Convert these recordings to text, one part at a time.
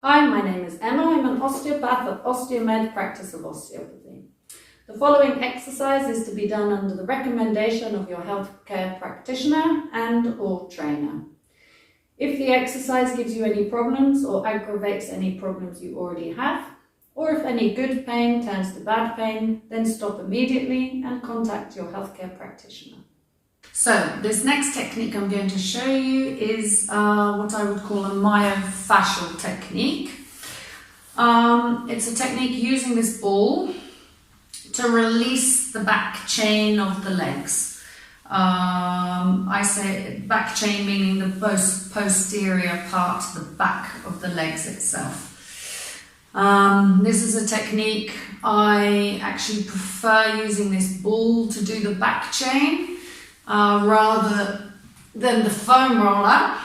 Hi, my name is Emma. I'm an osteopath at Osteomed Practice of Osteopathy. The following exercise is to be done under the recommendation of your healthcare practitioner and/or trainer. If the exercise gives you any problems or aggravates any problems you already have, or if any good pain turns to bad pain, then stop immediately and contact your healthcare practitioner. So this next technique I'm going to show you is what I would call a myofascial technique. It's a technique using this ball to release the back chain of the legs. I say back chain meaning the posterior part, the back of the legs itself. This is a technique I actually prefer using this ball to do the back chain. Rather than the foam roller.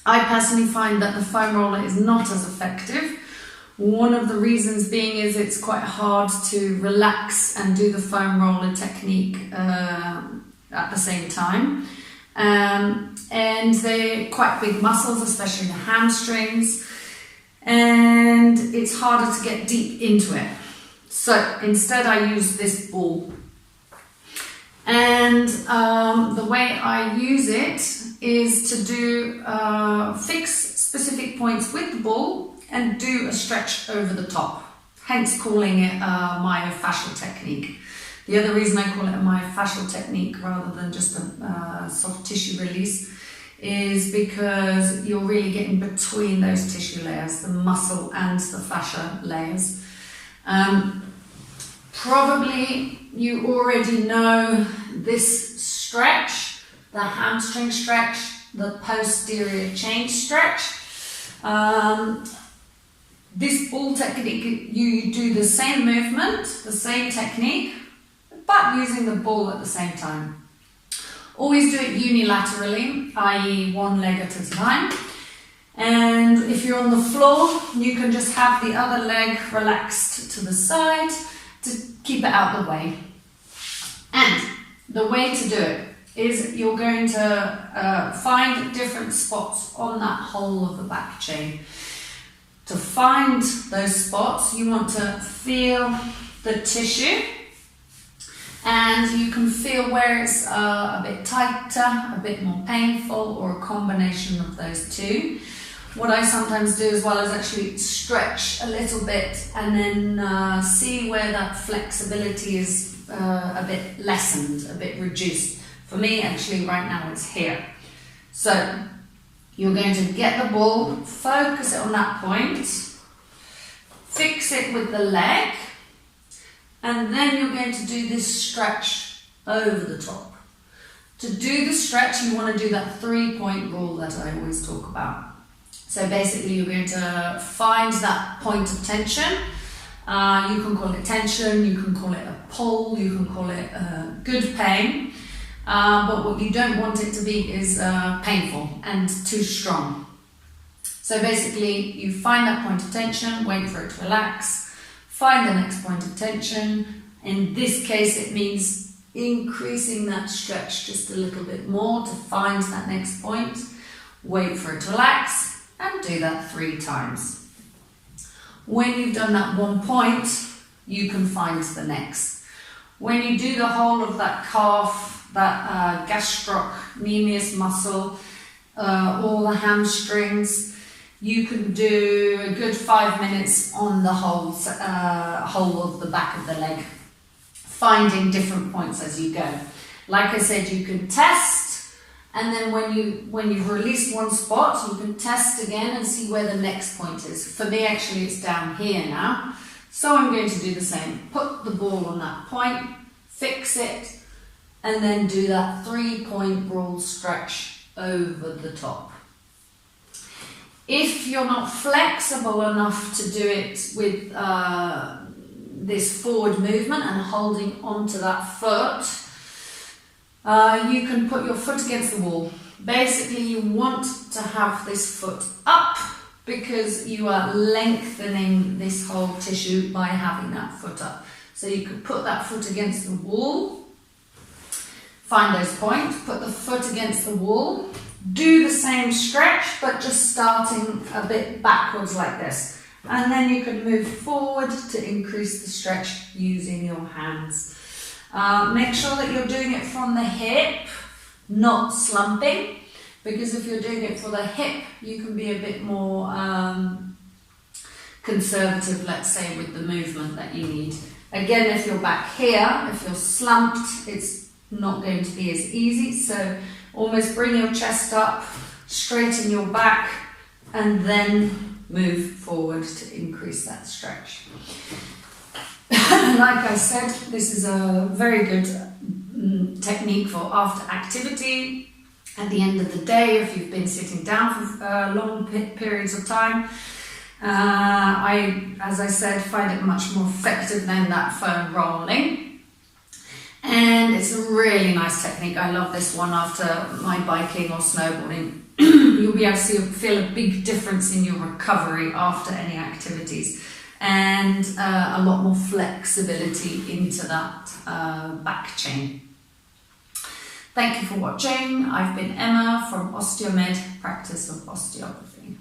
I personally find that the foam roller is not as effective. One of the reasons being is it's quite hard to relax and do the foam roller technique at the same time. And they're quite big muscles, especially the hamstrings, and it's harder to get deep into it. So instead I use this ball. And the way I use it is to do fix specific points with the ball and do a stretch over the top, hence calling it a myofascial technique. The other reason I call it a myofascial technique rather than just a soft tissue release is because you're really getting between those tissue layers, the muscle and the fascia layers. Probably you already know this stretch, the hamstring stretch, the posterior chain stretch. This ball technique, you do the same movement, the same technique, but using the ball at the same time. Always do it unilaterally, i.e. one leg at a time. And if you're on the floor, you can just have the other leg relaxed to the side to keep it out of the way. And the way to do it is you're going to find different spots on that whole of the back chain. To find those spots, you want to feel the tissue, and you can feel where it's a bit tighter, a bit more painful, or a combination of those two. What I sometimes do as well is actually stretch a little bit and then see where that flexibility is a bit lessened, a bit reduced. For me, actually, right now it's here. So you're going to get the ball, focus it on that point, fix it with the leg, and then you're going to do this stretch over the top. To do the stretch, you want to do that 3-point rule that I always talk about. So basically you're going to find that point of tension. You can call it tension, you can call it a pull, you can call it good pain. But what you don't want it to be is painful and too strong. So basically you find that point of tension, wait for it to relax, find the next point of tension. In this case it means increasing that stretch just a little bit more to find that next point, wait for it to relax, and do that 3 times. When you've done that one point, you can find the next. When you do the whole of that calf, that gastrocnemius muscle, all the hamstrings, you can do a good 5 minutes on the whole of the back of the leg, finding different points as you go. Like I said, you can test. And then when you've released one spot, you can test again and see where the next point is. For me, actually, it's down here now. So I'm going to do the same. Put the ball on that point, fix it, and then do that 3-point rule stretch over the top. If you're not flexible enough to do it with this forward movement and holding onto that foot, you can put your foot against the wall. Basically, you want to have this foot up because you are lengthening this whole tissue by having that foot up. So you could put that foot against the wall, find those points, put the foot against the wall, do the same stretch, but just starting a bit backwards like this. And then you can move forward to increase the stretch using your hands. Make sure that you're doing it from the hip, not slumping, because if you're doing it for the hip, you can be a bit more conservative, let's say, with the movement that you need. Again, if you're back here, if you're slumped, it's not going to be as easy. So almost bring your chest up, straighten your back, and then move forward to increase that stretch. Like I said, this is a very good technique for after activity. At the end of the day, if you've been sitting down for long periods of time, as I said, find it much more effective than that foam rolling. And it's a really nice technique. I love this one after my biking or snowboarding. You'll be able to feel a big difference in your recovery after any activities, and a lot more flexibility into that back chain. Thank you for watching. I've been Emma from Osteomed, Practice of Osteopathy.